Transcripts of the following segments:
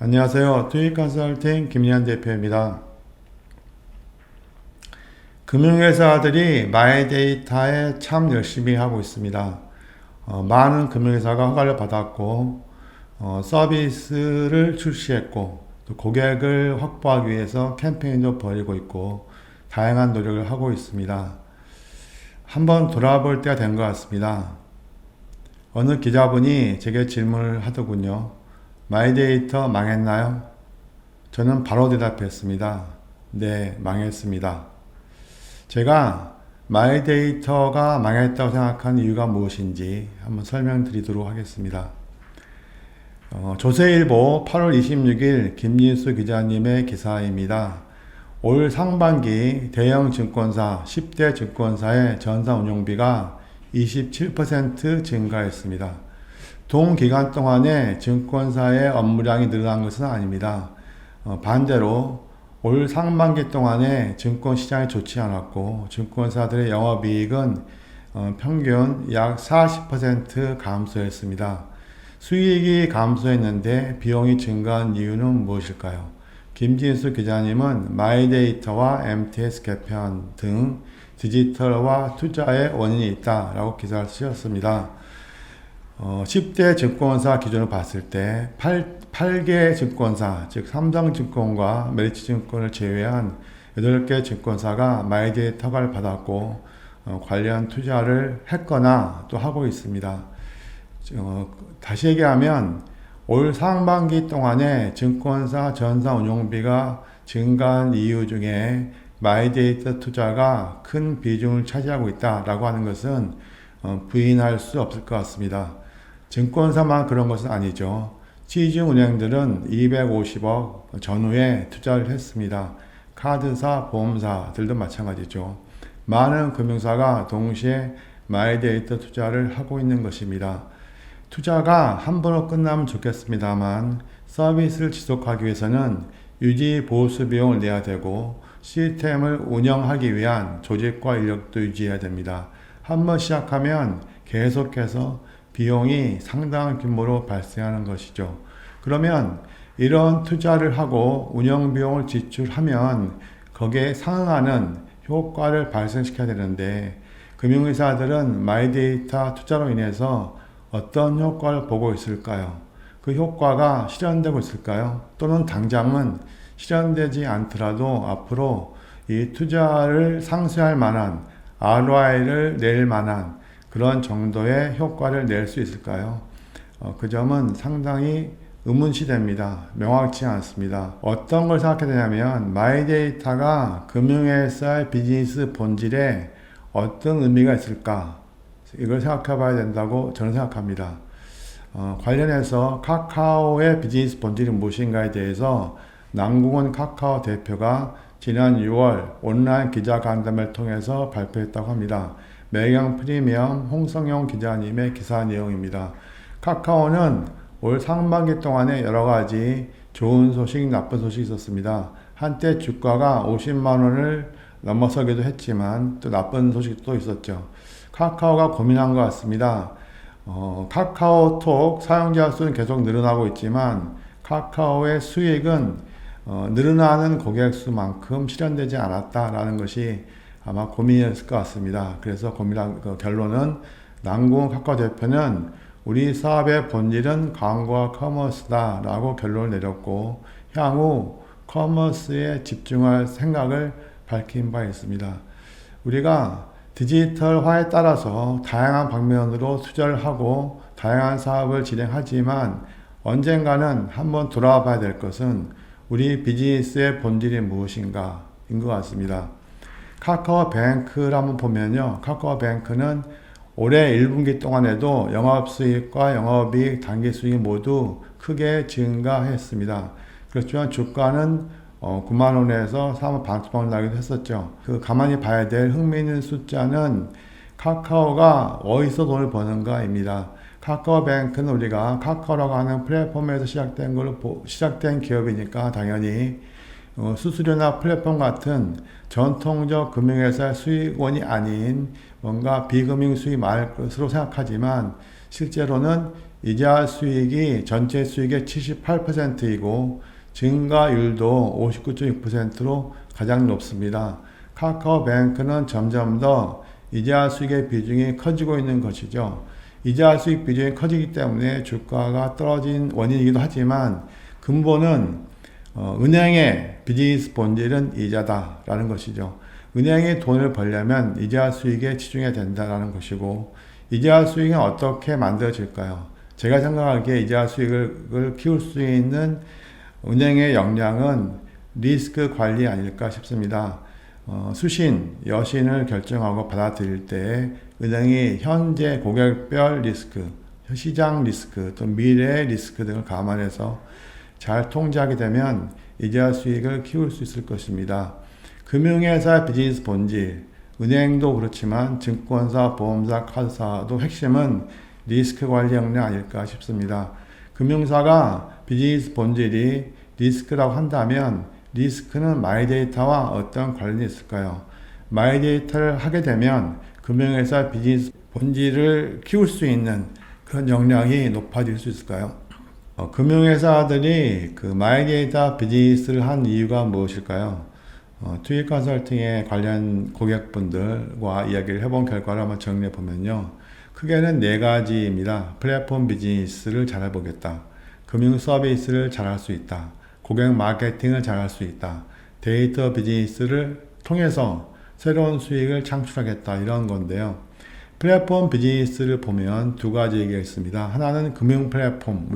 안녕하세요. 투익컨설팅 김리한 대표입니다. 금융회사들이 마이데이터에 참 열심히 하고 있습니다. 많은 금융회사가 허가를 받았고 서비스를 출시했고 또 고객을 확보하기 위해서 캠페인도 벌이고 있고 다양한 노력을 하고 있습니다. 한번 돌아볼 때가 된 것 같습니다. 어느 기자분이 제게 질문을 하더군요. 마이데이터 망했나요? 저는 바로 대답했습니다. 네, 망했습니다. 제가 마이데이터가 망했다고 생각한 이유가 무엇인지 한번 설명드리도록 하겠습니다. 조세일보 8월 26일 김진수 기자님의 기사입니다. 올 상반기 대형 증권사 10대 증권사의 전사 운용비가 27% 증가했습니다. 동기간 동안에 증권사의 업무량이 늘어난 것은 아닙니다. 반대로 올 상반기 동안에 증권시장이 좋지 않았고 증권사들의 영업이익은 평균 약 40% 감소했습니다. 수익이 감소했는데 비용이 증가한 이유는 무엇일까요? 김진수 기자님은 마이데이터와 MTS 개편 등 디지털화 투자의 원인이 있다라고 기사를 쓰셨습니다. 10대 증권사 기준으로 봤을 때 8개 증권사, 즉 삼성증권과 메리츠증권을 제외한 8개 증권사가 마이데이터 허가를 받았고 관련 투자를 했거나 또 하고 있습니다. 다시 얘기하면 올 상반기 동안에 증권사 전사 운용비가 증가한 이유 중에 마이데이터 투자가 큰 비중을 차지하고 있다라고 하는 것은 부인할 수 없을 것 같습니다. 증권사만 그런 것은 아니죠. 시중은행들은 250억 전후에 투자를 했습니다. 카드사, 보험사들도 마찬가지죠. 많은 금융사가 동시에 마이데이터 투자를 하고 있는 것입니다. 투자가 한 번으로 끝나면 좋겠습니다만 서비스를 지속하기 위해서는 유지 보수 비용을 내야 되고 시스템을 운영하기 위한 조직과 인력도 유지해야 됩니다. 한 번 시작하면 계속해서 비용이 상당한 규모로 발생하는 것이죠. 그러면 이런 투자를 하고 운영 비용을 지출하면 거기에 상응하는 효과를 발생시켜야 되는데 금융회사들은 마이데이터 투자로 인해서 어떤 효과를 보고 있을까요? 그 효과가 실현되고 있을까요? 또는 당장은 실현되지 않더라도 앞으로 이 투자를 상쇄할 만한 ROI를 낼 만한 그런 정도의 효과를 낼 수 있을까요? 그 점은 상당히 의문시됩니다. 명확치 않습니다. 어떤 걸 생각해야 되냐면 마이데이터가 금융회사의 비즈니스 본질에 어떤 의미가 있을까? 이걸 생각해 봐야 된다고 저는 생각합니다. 관련해서 카카오의 비즈니스 본질이 무엇인가에 대해서 남궁은 카카오 대표가 지난 6월 온라인 기자간담회를 통해서 발표했다고 합니다. 매경 프리미엄 홍성용 기자님의 기사 내용입니다. 카카오는 올 상반기 동안에 여러 가지 좋은 소식, 나쁜 소식이 있었습니다. 한때 주가가 50만 원을 넘어서기도 했지만 또 나쁜 소식도 있었죠. 카카오가 고민한 것 같습니다. 카카오톡 사용자 수는 계속 늘어나고 있지만 카카오의 수익은 늘어나는 고객 수만큼 실현되지 않았다라는 것이 아마 고민이었을 것 같습니다. 그래서 고민한 결론은 남궁 카카오 대표는 우리 사업의 본질은 광고와 커머스다 라고 결론을 내렸고 향후 커머스에 집중할 생각을 밝힌 바 있습니다. 우리가 디지털화에 따라서 다양한 방면으로 투자를 하고 다양한 사업을 진행하지만 언젠가는 한번 돌아와 봐야 될 것은 우리 비즈니스의 본질이 무엇인가인 것 같습니다. 카카오뱅크를 한번 보면요. 카카오뱅크는 올해 1분기 동안에도 영업수익과 영업이익, 단기수익이 모두 크게 증가했습니다. 그렇지만 주가는 9만원에서 3원 반토막 나기도 했었죠. 가만히 봐야 될 흥미있는 숫자는 카카오가 어디서 돈을 버는가입니다. 카카오뱅크는 우리가 카카오라고 하는 플랫폼에서 시작된 기업이니까 당연히 수수료나 플랫폼 같은 전통적 금융회사의 수익원이 아닌 뭔가 비금융 수익이 많을 것으로 생각하지만 실제로는 이자 수익이 전체 수익의 78%이고 증가율도 59.6%로 가장 높습니다. 카카오뱅크는 점점 더 이자 수익의 비중이 커지고 있는 것이죠. 이자 수익 비중이 커지기 때문에 주가가 떨어진 원인이기도 하지만 근본은 은행의 비즈니스 본질은 이자다라는 것이죠. 은행이 돈을 벌려면 이자 수익에 치중해야 된다는 것이고, 이자 수익은 어떻게 만들어질까요? 제가 생각하기에 이자 수익을 키울 수 있는 은행의 역량은 리스크 관리 아닐까 싶습니다. 수신, 여신을 결정하고 받아들일 때 은행이 현재 고객별 리스크, 시장 리스크, 또 미래의 리스크 등을 감안해서 잘 통제하게 되면 이자 수익을 키울 수 있을 것입니다. 금융회사 비즈니스 본질, 은행도 그렇지만 증권사, 보험사, 카드사도 핵심은 리스크 관리 역량 아닐까 싶습니다. 금융사가 비즈니스 본질이 리스크라고 한다면 리스크는 마이데이터와 어떤 관련이 있을까요? 마이데이터를 하게 되면 금융회사 비즈니스 본질을 키울 수 있는 그런 역량이 높아질 수 있을까요? 금융회사들이 그 마이데이터 비즈니스를 한 이유가 무엇일까요? 투입 컨설팅에 관련 고객분들과 이야기를 해본 결과를 한번 정리해 보면요. 크게는 네 가지입니다. 플랫폼 비즈니스를 잘해보겠다. 금융 서비스를 잘할 수 있다. 고객 마케팅을 잘할 수 있다. 데이터 비즈니스를 통해서 새로운 수익을 창출하겠다. 이런 건데요. 플랫폼 비즈니스를 보면 두 가지 얘기가 있습니다. 하나는 금융 플랫폼.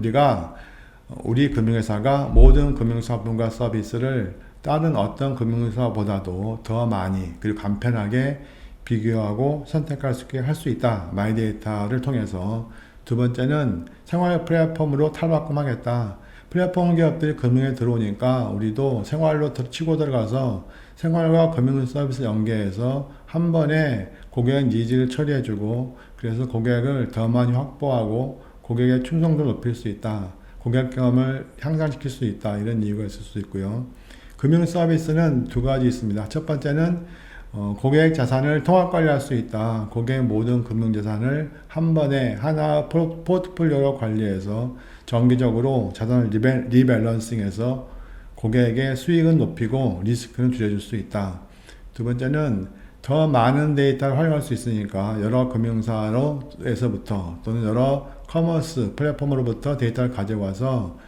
우리 금융회사가 모든 금융사업과 서비스를 다른 어떤 금융회사보다도 더 많이 그리고 간편하게 비교하고 선택할 수 있게 할 수 있다. 마이데이터를 통해서. 두 번째는 생활 플랫폼으로 탈바꿈하겠다. 플랫폼 기업들이 금융에 들어오니까 우리도 생활로 치고 들어가서 생활과 금융 서비스 연계해서 한 번에 고객 니즈를 처리해주고, 그래서 고객을 더 많이 확보하고 고객의 충성도를 높일 수 있다. 고객 경험을 향상시킬 수 있다. 이런 이유가 있을 수 있고요. 금융 서비스는 두 가지 있습니다. 첫 번째는 고객 자산을 통합 관리할 수 있다. 고객 모든 금융 자산을 한 번에 하나 포트폴리오로 관리해서 정기적으로 자산을 리밸런싱해서 고객의 수익은 높이고 리스크는 줄여줄 수 있다. 두 번째는 더 많은 데이터를 활용할 수 있으니까 여러 금융사로에서부터 또는 여러 커머스 플랫폼으로부터 데이터를 가져와서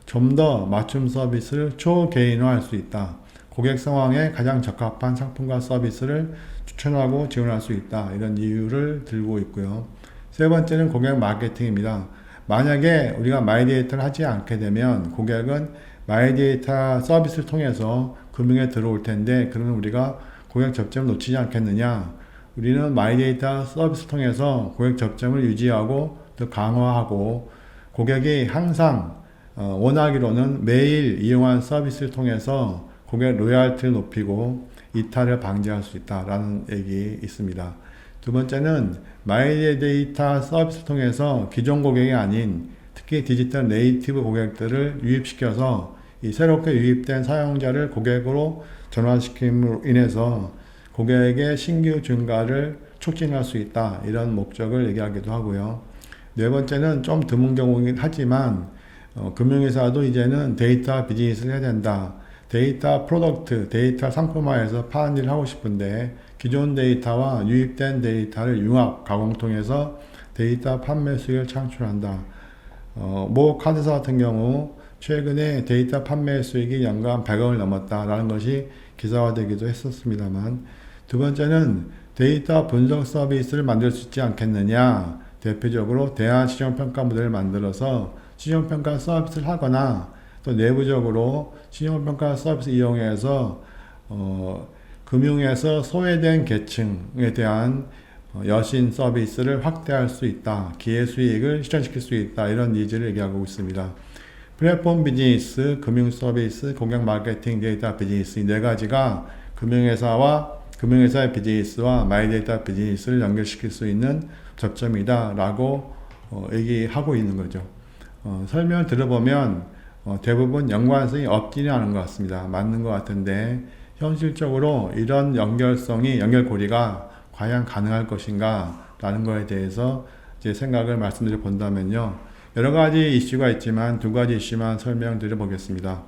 좀 더 맞춤 서비스를 초개인화할 수 있다. 고객 상황에 가장 적합한 상품과 서비스를 추천하고 지원할 수 있다. 이런 이유를 들고 있고요. 세 번째는 고객 마케팅입니다. 만약에 우리가 마이데이터를 하지 않게 되면 고객은 마이데이터 서비스를 통해서 금융에 들어올 텐데, 그러면 우리가 고객 접점을 놓치지 않겠느냐. 우리는 마이데이터 서비스를 통해서 고객 접점을 유지하고 더 강화하고, 고객이 항상 원하기로는 매일 이용한 서비스를 통해서 고객 로열티를 높이고 이탈을 방지할 수 있다라는 얘기 있습니다. 두 번째는 마이데이터 서비스를 통해서 기존 고객이 아닌 특히 디지털 네이티브 고객들을 유입시켜서 이 새롭게 유입된 사용자를 고객으로 전환시킴으로 인해서 고객의 신규 증가를 촉진할 수 있다. 이런 목적을 얘기하기도 하고요. 네 번째는 좀 드문 경우이긴 하지만 금융회사도 이제는 데이터 비즈니스를 해야 된다. 데이터 프로덕트, 데이터 상품화해서 파는 일을 하고 싶은데 기존 데이터와 유입된 데이터를 융합, 가공 통해서 데이터 판매 수익을 창출한다. 모 카드사 같은 경우 최근에 데이터 판매 수익이 연간 100억을 넘었다라는 것이 기사화되기도 했었습니다만, 두 번째는 데이터 분석 서비스를 만들 수 있지 않겠느냐. 대표적으로 대안 시정평가 모델을 만들어서 시정평가 서비스를 하거나 또 내부적으로 신용평가 서비스 이용해서 금융에서 소외된 계층에 대한 여신 서비스를 확대할 수 있다. 기회 수익을 실현시킬 수 있다. 이런 니즈를 얘기하고 있습니다. 플랫폼 비즈니스, 금융 서비스, 고객 마케팅, 데이터 비즈니스, 이 네 가지가 금융회사의 비즈니스와 마이데이터 비즈니스를 연결시킬 수 있는 접점이다 라고 얘기하고 있는 거죠. 설명을 들어보면 대부분 연관성이 없지는 않은 것 같습니다. 맞는 것 같은데 현실적으로 이런 연결고리가 과연 가능할 것인가 라는 거에 대해서 제 생각을 말씀드려 본다면요. 여러 가지 이슈가 있지만 두 가지 이슈만 설명드려 보겠습니다.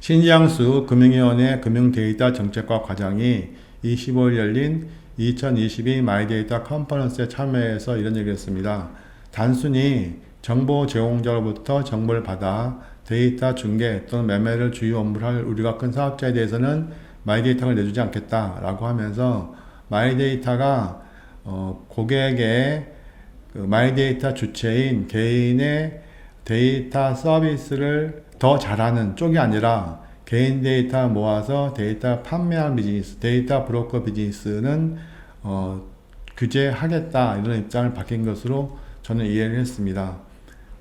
신지양수 금융위원회 금융데이터 정책과 과장이 25일 열린 2022 마이데이터 컨퍼런스에 참여해서 이런 얘기를 했습니다. 단순히 정보 제공자로부터 정보를 받아 데이터 중개 또는 매매를 주요 업무를 할 우리가 큰 사업자에 대해서는 마이데이터를 내주지 않겠다라고 하면서 마이데이터가 고객의 그 마이데이터 주체인 개인의 데이터 서비스를 더 잘하는 쪽이 아니라 개인 데이터 모아서 데이터 판매하는 비즈니스, 데이터 브로커 비즈니스는 규제하겠다 이런 입장을 밝힌 것으로 저는 이해를 했습니다.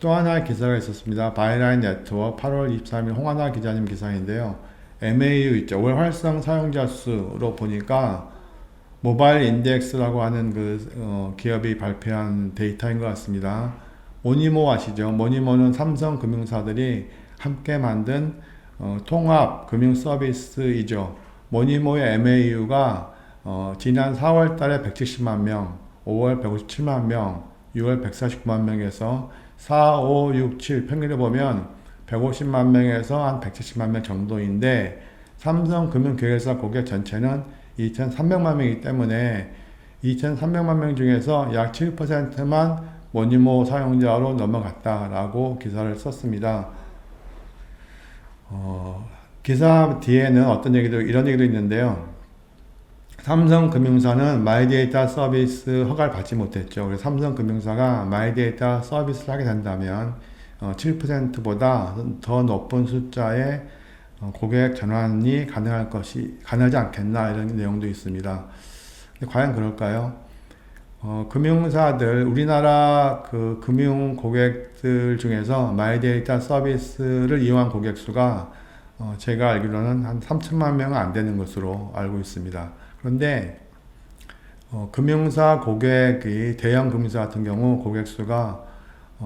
또 하나의 기사가 있었습니다. 바이라인 네트워크 8월 23일 홍하나 기자님 기사인데요. MAU 있죠. 월 활성 사용자 수로 보니까 모바일 인덱스라고 하는 기업이 발표한 데이터인 것 같습니다. 모니모 아시죠? 모니모는 삼성 금융사들이 함께 만든 통합 금융 서비스이죠. 모니모의 MAU가 지난 4월 달에 170만 명, 5월 157만 명, 6월 149만 명에서 4, 5, 6, 7 평균을 보면 150만 명에서 한 170만 명 정도인데 삼성 금융계열사 고객 전체는 2,300만 명이기 때문에 2,300만 명 중에서 약 7%만 모니모 사용자로 넘어갔다라고 기사를 썼습니다. 기사 뒤에는 이런 얘기도 있는데요. 삼성금융사는 마이데이터 서비스 허가를 받지 못했죠. 그래서 삼성금융사가 마이데이터 서비스를 하게 된다면 7%보다 더 높은 숫자의 고객 전환이 가능하지 않겠나 이런 내용도 있습니다. 근데 과연 그럴까요? 금융사들, 우리나라 그 금융 고객들 중에서 마이데이터 서비스를 이용한 고객 수가 제가 알기로는 한 3천만 명은 안 되는 것으로 알고 있습니다. 그런데 금융사 고객이 대형 금융사 같은 경우 고객 수가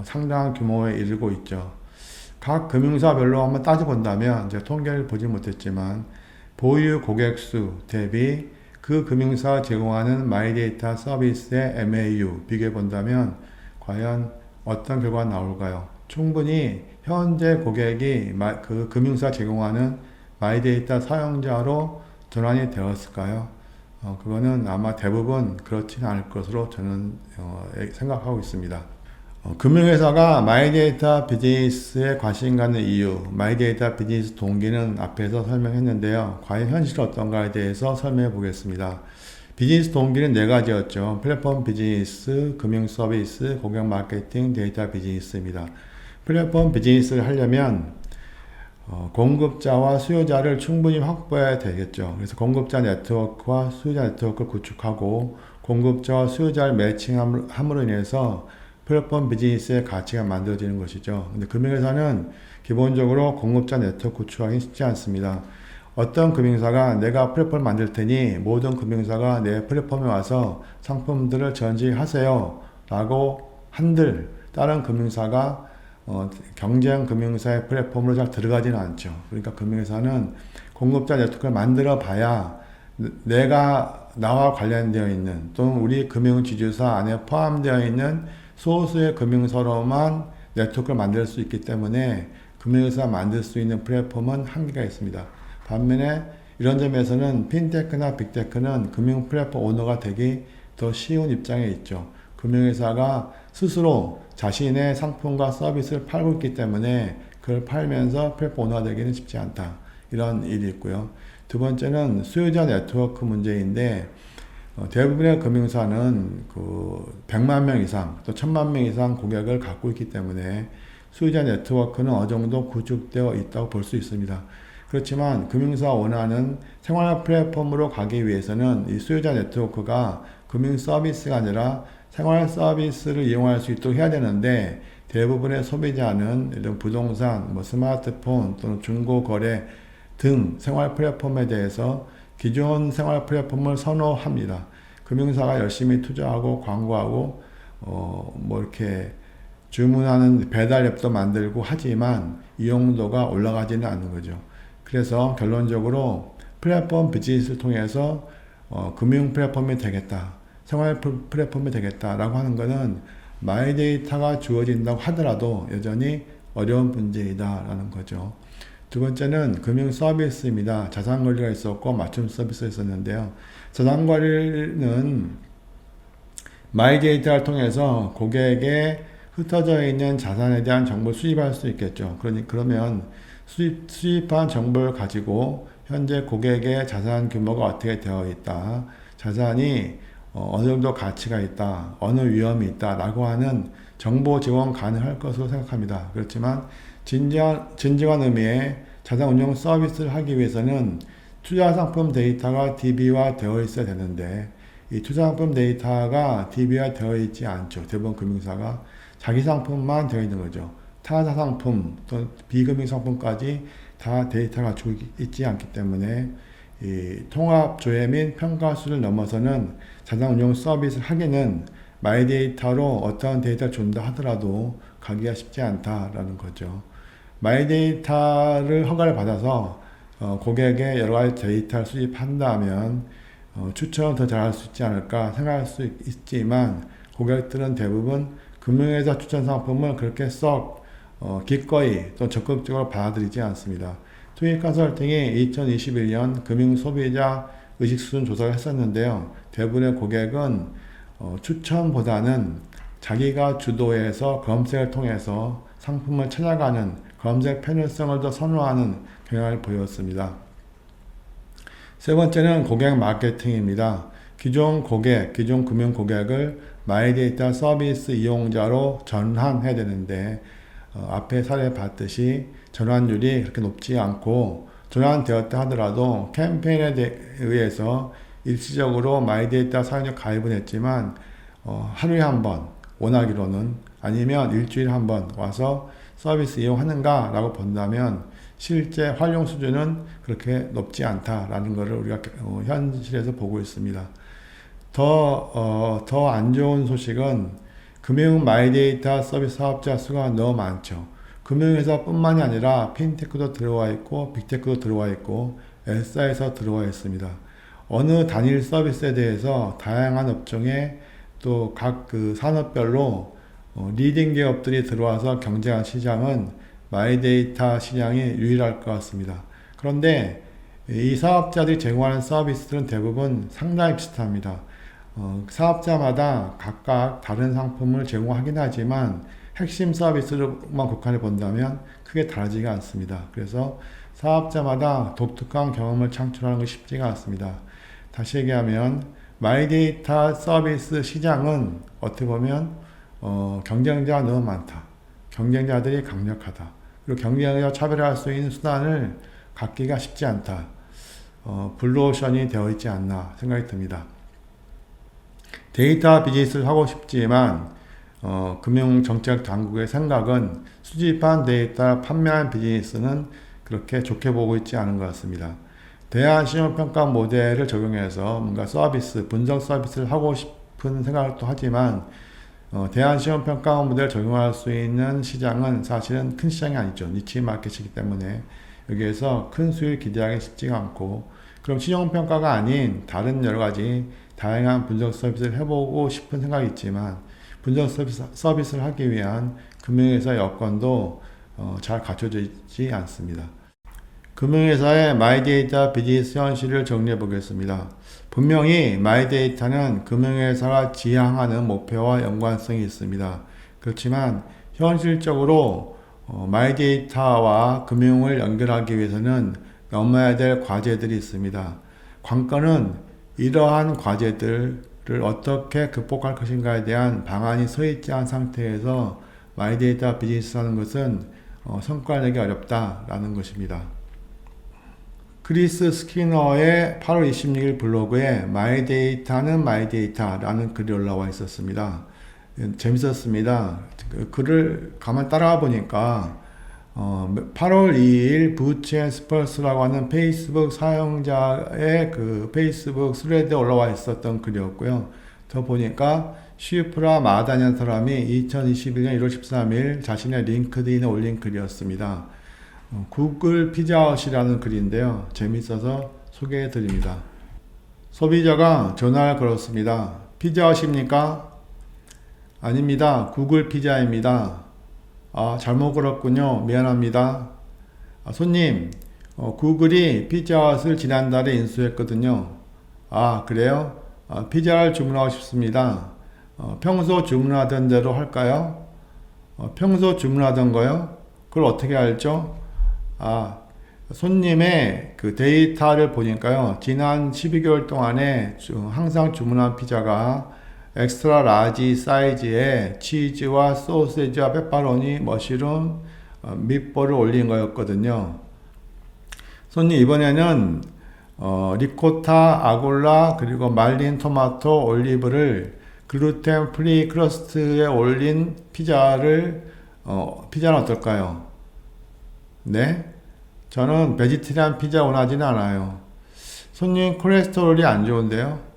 상당한 규모에 이르고 있죠. 각 금융사별로 한번 따져본다면 제가 통계를 보지 못했지만 보유 고객 수 대비 그 금융사가 제공하는 마이데이터 서비스의 MAU 비교해 본다면 과연 어떤 결과가 나올까요? 충분히 현재 고객이 그 금융사 제공하는 마이데이터 사용자로 전환이 되었을까요? 그거는 아마 대부분 그렇지는 않을 것으로 저는 생각하고 있습니다. 금융회사가 마이데이터 비즈니스에 관심 갖는 이유, 마이데이터 비즈니스 동기는 앞에서 설명했는데요. 과연 현실은 어떤가에 대해서 설명해 보겠습니다. 비즈니스 동기는 네 가지였죠. 플랫폼 비즈니스, 금융 서비스, 고객 마케팅, 데이터 비즈니스입니다. 플랫폼 비즈니스를 하려면 공급자와 수요자를 충분히 확보해야 되겠죠. 그래서 공급자 네트워크와 수요자 네트워크를 구축하고 공급자와 수요자를 매칭함으로 인해서 플랫폼 비즈니스의 가치가 만들어지는 것이죠. 근데 금융회사는 기본적으로 공급자 네트워크 구축하기 쉽지 않습니다. 어떤 금융사가 내가 플랫폼을 만들 테니 모든 금융사가 내 플랫폼에 와서 상품들을 전시하세요 라고 한들 다른 금융사가 경쟁 금융사의 플랫폼으로 잘 들어가지는 않죠. 그러니까 금융회사는 공급자 네트워크를 만들어 봐야 나와 관련되어 있는 또는 우리 금융지주사 안에 포함되어 있는 소수의 금융사로만 네트워크를 만들 수 있기 때문에 금융회사가 만들 수 있는 플랫폼은 한계가 있습니다. 반면에 이런 점에서는 핀테크나 빅테크는 금융 플랫폼 오너가 되기 더 쉬운 입장에 있죠. 금융회사가 스스로 자신의 상품과 서비스를 팔고 있기 때문에 그걸 팔면서 플랫폼 오너가 되기는 쉽지 않다. 이런 일이 있고요. 두 번째는 수요자 네트워크 문제인데 대부분의 금융사는 100만 명 이상 또 1000만 명 이상 고객을 갖고 있기 때문에 수요자 네트워크는 어느 정도 구축되어 있다고 볼 수 있습니다. 그렇지만 금융사가 원하는 생활 플랫폼으로 가기 위해서는 이 수요자 네트워크가 금융 서비스가 아니라 생활 서비스를 이용할 수 있도록 해야 되는데 대부분의 소비자는 이런 부동산, 스마트폰 또는 중고거래 등 생활 플랫폼에 대해서 기존 생활 플랫폼을 선호합니다. 금융사가 열심히 투자하고 광고하고 이렇게 주문하는 배달 앱도 만들고 하지만 이용도가 올라가지는 않는 거죠. 그래서 결론적으로 플랫폼 비즈니스를 통해서 금융 플랫폼이 되겠다, 생활 플랫폼이 되겠다라고 하는 것은 마이 데이터가 주어진다고 하더라도 여전히 어려운 문제이다라는 거죠. 두 번째는 금융 서비스입니다. 자산 관리가 있었고 맞춤 서비스가 있었는데요. 자산 관리는 마이 데이터를 통해서 고객에게 흩어져 있는 자산에 대한 정보를 수집할 수 있겠죠. 그러면 수집한 정보를 가지고 현재 고객의 자산 규모가 어떻게 되어 있다, 자산이 어느 정도 가치가 있다, 어느 위험이 있다 라고 하는 정보 제공 가능할 것으로 생각합니다. 그렇지만 진정한 의미의 자산 운용 서비스를 하기 위해서는 투자 상품 데이터가 DB화 되어 있어야 되는데 이 투자 상품 데이터가 DB화 되어 있지 않죠. 대부분 금융사가 자기 상품만 되어 있는 거죠. 타사 상품 또는 비금융 상품까지 다 데이터가 가지고 있지 않기 때문에 이 통합 조회 및 평가수를 넘어서는 자산 운용 서비스를 하기는 마이 데이터로 어떠한 데이터를 준다 하더라도 가기가 쉽지 않다라는 거죠. 마이 데이터를 허가를 받아서 고객의 여러 가지 데이터를 수집한다면 추천을 더 잘할 수 있지 않을까 생각할 수 있지만 고객들은 대부분 금융회사 추천 상품을 그렇게 썩 기꺼이 또 적극적으로 받아들이지 않습니다. 투익 컨설팅이 2021년 금융 소비자 의식 수준 조사를 했었는데요. 대부분의 고객은 추천보다는 자기가 주도해서 검색을 통해서 상품을 찾아가는 검색 편의성을 더 선호하는 경향을 보였습니다. 세 번째는 고객 마케팅입니다. 기존 금융 고객을 마이데이터 서비스 이용자로 전환해야 되는데 앞에 사례 봤듯이 전환율이 그렇게 높지 않고 전환되었다 하더라도 캠페인에 의해서 일시적으로 마이데이터 사용자 가입은 했지만 하루에 한 번 원하기로는 아니면 일주일에 한 번 와서 서비스 이용하는가 라고 본다면 실제 활용 수준은 그렇게 높지 않다라는 것을 우리가 현실에서 보고 있습니다. 더 안 좋은 소식은 금융 마이데이터 서비스 사업자 수가 너무 많죠. 금융회사 뿐만이 아니라 핀테크도 들어와 있고 빅테크도 들어와 있고 S사에서 들어와 있습니다. 어느 단일 서비스에 대해서 다양한 업종에 또 각 그 산업별로 리딩 기업들이 들어와서 경쟁한 시장은 마이데이터 시장이 유일할 것 같습니다. 그런데 이 사업자들이 제공하는 서비스들은 대부분 상당히 비슷합니다. 사업자마다 각각 다른 상품을 제공하긴 하지만 핵심 서비스로만 국한해 본다면 크게 다르지가 않습니다. 그래서 사업자마다 독특한 경험을 창출하는 것이 쉽지가 않습니다. 다시 얘기하면 마이데이터 서비스 시장은 어떻게 보면 경쟁자가 너무 많다. 경쟁자들이 강력하다. 그리고 경쟁자와 차별할 수 있는 수단을 갖기가 쉽지 않다. 블루오션이 되어 있지 않나 생각이 듭니다. 데이터 비즈니스를 하고 싶지만 금융정책당국의 생각은 수집한 데이터 판매한 비즈니스는 그렇게 좋게 보고 있지 않은 것 같습니다. 대안신용평가 모델을 적용해서 뭔가 서비스, 분석 서비스를 하고 싶은 생각을 또 하지만 대안신용평가 모델을 적용할 수 있는 시장은 사실은 큰 시장이 아니죠. 니치 마켓이기 때문에 여기에서 큰 수익을 기대하기 쉽지가 않고 그럼 신용평가가 아닌 다른 여러 가지 다양한 분석 서비스를 해보고 싶은 생각이 있지만 분석 서비스를 하기 위한 금융회사 여건도 잘 갖춰져 있지 않습니다. 금융회사의 마이데이터 비즈니스 현실을 정리해 보겠습니다. 분명히 마이데이터는 금융회사가 지향하는 목표와 연관성이 있습니다. 그렇지만 현실적으로 마이데이터와 금융을 연결하기 위해서는 넘어야 될 과제들이 있습니다. 관건은 이러한 과제들을 어떻게 극복할 것인가에 대한 방안이 서 있지 않은 상태에서 마이데이터 비즈니스 하는 것은 성과를 내기 어렵다라는 것입니다. 크리스 스키너의 8월 26일 블로그에 마이데이터는 마이데이터라는 글이 올라와 있었습니다. 재밌었습니다. 그 글을 가만 따라가 보니까 8월 2일 부치 앤 스펄스라고 하는 페이스북 사용자의 그 페이스북 스레드에 올라와 있었던 글이었고요. 더 보니까 슈프라 마다냐는 사람이 2021년 1월 13일 자신의 링크드인에 올린 글이었습니다. 구글 피자헛이라는 글인데요. 재밌어서 소개해 드립니다. 소비자가 전화를 걸었습니다. 피자헛입니까? 아닙니다. 구글 피자입니다. 아, 잘못 걸었군요. 미안합니다. 아, 손님, 구글이 피자헛을 지난달에 인수했거든요. 아, 그래요? 피자를 주문하고 싶습니다. 평소 주문하던 대로 할까요? 평소 주문하던 거요? 그걸 어떻게 알죠? 아, 손님의 그 데이터를 보니까요. 지난 12개월 동안에 항상 주문한 피자가 엑스트라 라지 사이즈에 치즈와 소시지와 페퍼로니, 머쉬룸, 밑볼을 올린 거였거든요. 손님 이번에는 리코타, 아골라, 그리고 말린 토마토, 올리브를 글루텐 프리 크러스트에 올린 피자는 어떨까요? 네? 저는 베지테리안 피자 원하지는 않아요. 손님 콜레스테롤이 안 좋은데요?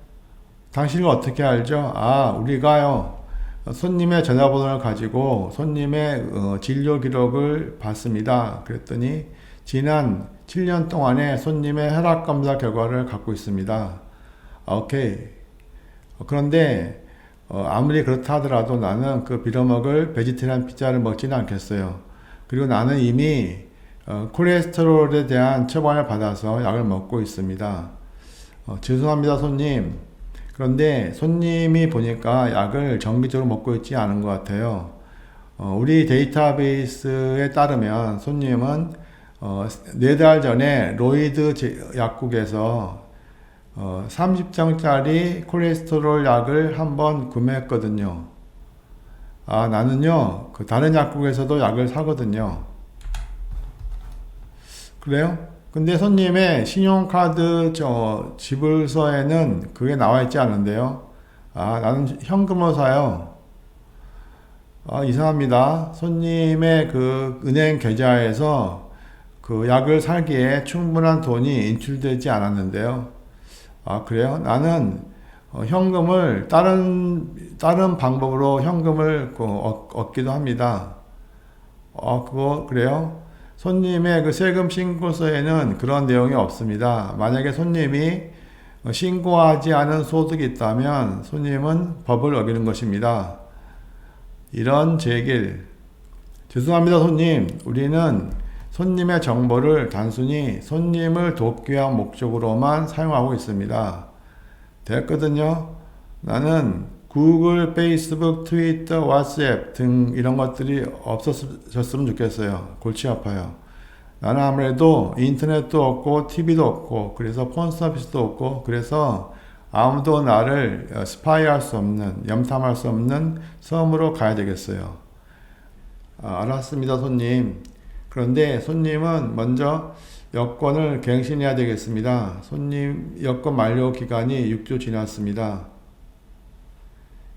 당신은 어떻게 알죠? 아, 우리가요. 손님의 전화번호를 가지고 손님의 진료 기록을 봤습니다. 그랬더니 지난 7년 동안의 손님의 혈압 검사 결과를 갖고 있습니다. 오케이. 그런데 아무리 그렇다 하더라도 나는 그 빌어먹을 베지테리안 피자를 먹지는 않겠어요. 그리고 나는 이미 콜레스테롤에 대한 처방을 받아서 약을 먹고 있습니다. 죄송합니다, 손님. 그런데 손님이 보니까 약을 정기적으로 먹고 있지 않은 것 같아요. 우리 데이터베이스에 따르면 손님은 4달 전에 로이드 약국에서 30장짜리 콜레스테롤 약을 한번 구매했거든요. 아, 나는요, 그 다른 약국에서도 약을 사거든요. 그래요? 근데 손님의 신용카드 지불서에는 그게 나와 있지 않은데요. 아, 나는 현금으로 사요. 아, 이상합니다. 손님의 그 은행 계좌에서 그 약을 사기에 충분한 돈이 인출되지 않았는데요. 아, 그래요? 나는 현금을 다른 방법으로 현금을 얻기도 합니다. 그래요? 손님의 그 세금 신고서에는 그런 내용이 없습니다. 만약에 손님이 신고하지 않은 소득이 있다면 손님은 법을 어기는 것입니다. 이런 제길. 죄송합니다, 손님. 우리는 손님의 정보를 단순히 손님을 돕기 위한 목적으로만 사용하고 있습니다. 됐거든요. 나는 구글, 페이스북, 트위터, 왓츠앱 등 이런 것들이 없어졌으면 좋겠어요. 골치 아파요. 나는 아무래도 인터넷도 없고 TV도 없고 그래서 폰 서비스도 없고 그래서 아무도 나를 스파이할 수 없는, 염탐할 수 없는 섬으로 가야 되겠어요. 알았습니다, 손님. 그런데 손님은 먼저 여권을 갱신해야 되겠습니다. 손님 여권 만료 기간이 6주 지났습니다.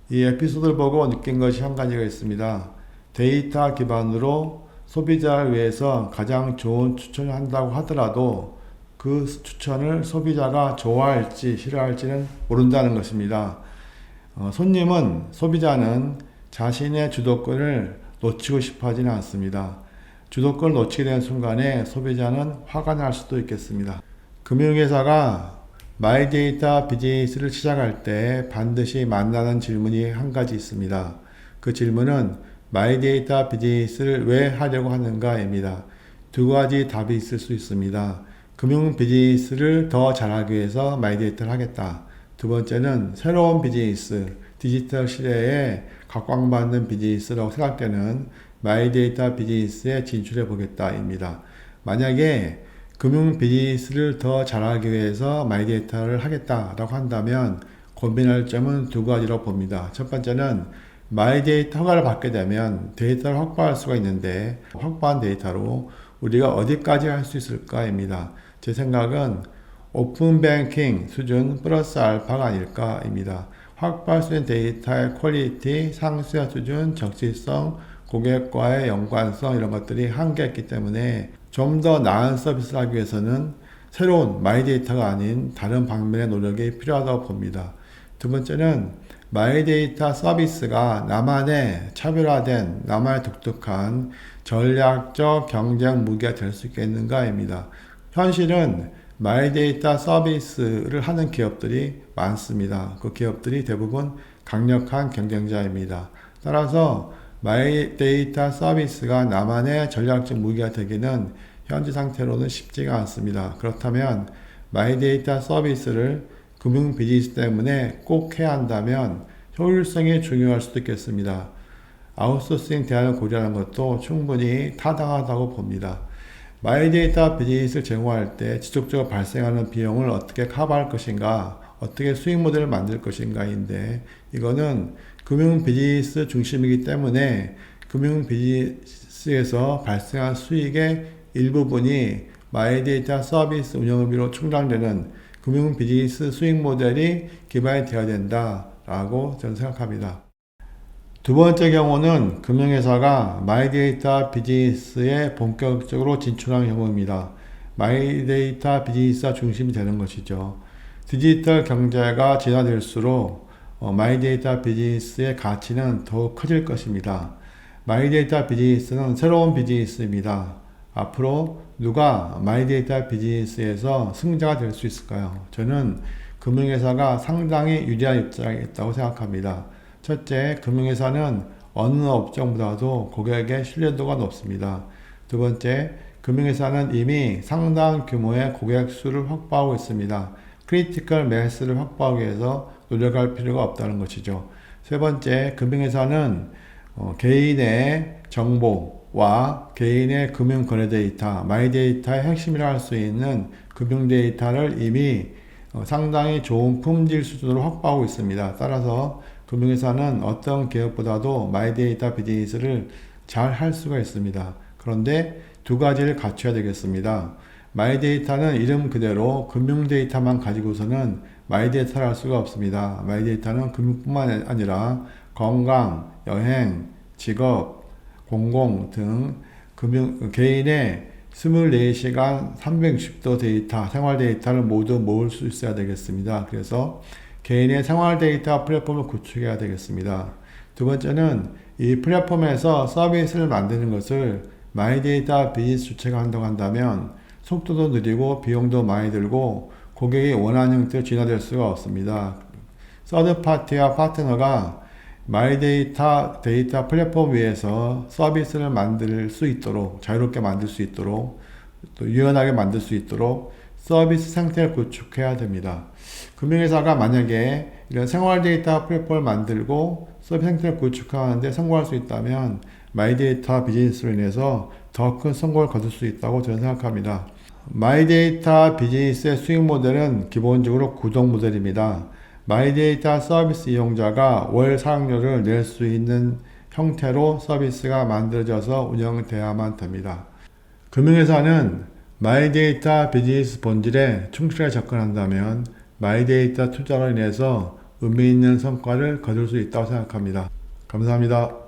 이 에피소드를 보고 느낀 것이 한 가지가 있습니다. 데이터 기반으로 소비자를 위해서 가장 좋은 추천을 한다고 하더라도 그 추천을 소비자가 좋아할지 싫어할지는 모른다는 것입니다. 소비자는 자신의 주도권을 놓치고 싶어 하지는 않습니다. 주도권을 놓치게 된 순간에 소비자는 화가 날 수도 있겠습니다. 금융회사가 마이데이터 비즈니스를 시작할 때 반드시 만나는 질문이 한 가지 있습니다. 그 질문은 마이데이터 비즈니스를 왜 하려고 하는가입니다. 두 가지 답이 있을 수 있습니다. 금융 비즈니스를 더 잘하기 위해서 마이데이터를 하겠다. 두 번째는 새로운 비즈니스, 디지털 시대에 각광받는 비즈니스라고 생각되는 마이데이터 비즈니스에 진출해 보겠다입니다. 만약에 금융 비즈니스를 더 잘하기 위해서 마이데이터를 하겠다라고 한다면 고민할 점은 두 가지로 봅니다. 첫 번째는 마이데이터 허가를 받게 되면 데이터를 확보할 수가 있는데 확보한 데이터로 우리가 어디까지 할 수 있을까입니다. 제 생각은 오픈 뱅킹 수준 플러스 알파가 아닐까입니다. 확보할 수 있는 데이터의 퀄리티, 상수화 수준, 적시성, 고객과의 연관성 이런 것들이 한계였기 때문에 좀 더 나은 서비스를 하기 위해서는 새로운 마이데이터가 아닌 다른 방면의 노력이 필요하다고 봅니다. 두 번째는 마이데이터 서비스가 나만의 차별화된, 나만의 독특한 전략적 경쟁 무기가 될 수 있겠는가입니다. 현실은 마이데이터 서비스를 하는 기업들이 많습니다. 그 기업들이 대부분 강력한 경쟁자입니다. 따라서 마이데이터 서비스가 나만의 전략적 무기가 되기는 현재 상태로는 쉽지가 않습니다. 그렇다면 마이데이터 서비스를 금융 비즈니스 때문에 꼭 해야 한다면 효율성이 중요할 수도 있겠습니다. 아웃소싱 대안을 고려하는 것도 충분히 타당하다고 봅니다. 마이데이터 비즈니스를 제공할 때 지속적으로 발생하는 비용을 어떻게 커버할 것인가, 어떻게 수익 모델을 만들 것인가인데, 이거는 금융 비즈니스 중심이기 때문에 금융 비즈니스에서 발생한 수익의 일부분이 마이데이터 서비스 운영비로 충당되는 금융 비즈니스 수익 모델이 기반이 되어야 된다라고 저는 생각합니다. 두 번째 경우는 금융회사가 마이데이터 비즈니스에 본격적으로 진출한 경우입니다. 마이데이터 비즈니스가 중심이 되는 것이죠. 디지털 경제가 진화될수록 마이데이터 비즈니스의 가치는 더욱 커질 것입니다. 마이데이터 비즈니스는 새로운 비즈니스입니다. 앞으로 누가 마이데이터 비즈니스에서 승자가 될 수 있을까요? 저는 금융회사가 상당히 유리한 입장에 있다고 생각합니다. 첫째, 금융회사는 어느 업종보다도 고객의 신뢰도가 높습니다. 두 번째, 금융회사는 이미 상당 규모의 고객 수를 확보하고 있습니다. 크리티컬 매스를 확보하기 위해서 노력할 필요가 없다는 것이죠. 세 번째, 금융회사는 개인의 정보와 개인의 금융 거래 데이터, 마이 데이터의 핵심이라 할 수 있는 금융 데이터를 이미 상당히 좋은 품질 수준으로 확보하고 있습니다. 따라서 금융회사는 어떤 기업보다도 마이 데이터 비즈니스를 잘 할 수가 있습니다. 그런데 두 가지를 갖춰야 되겠습니다. 마이 데이터는 이름 그대로 금융 데이터만 가지고서는 마이 데이터를 할 수가 없습니다. 마이 데이터는 금융뿐만 아니라 건강, 여행, 직업, 공공 등 개인의 24시간 360도 데이터, 생활 데이터를 모두 모을 수 있어야 되겠습니다. 그래서 개인의 생활 데이터 플랫폼을 구축해야 되겠습니다. 두 번째는 이 플랫폼에서 서비스를 만드는 것을 마이데이터 비즈니스 주체가 한다고 한다면 속도도 느리고 비용도 많이 들고 고객이 원하는 형태로 진화될 수가 없습니다. 서드파티와 파트너가 마이데이터 데이터 플랫폼 위에서 서비스를 만들 수 있도록, 자유롭게 만들 수 있도록, 또 유연하게 만들 수 있도록 서비스 상태를 구축해야 됩니다. 금융회사가 만약에 이런 생활 데이터 플랫폼을 만들고 서비스 상태를 구축하는데 성공할 수 있다면 마이데이터 비즈니스로 인해서 더 큰 성공을 거둘 수 있다고 저는 생각합니다. 마이데이터 비즈니스의 수익 모델은 기본적으로 구독 모델입니다. 마이데이터 서비스 이용자가 월 사용료를 낼 수 있는 형태로 서비스가 만들어져서 운영돼야만 됩니다. 금융회사는 마이데이터 비즈니스 본질에 충실하게 접근한다면 마이데이터 투자로 인해서 의미 있는 성과를 거둘 수 있다고 생각합니다. 감사합니다.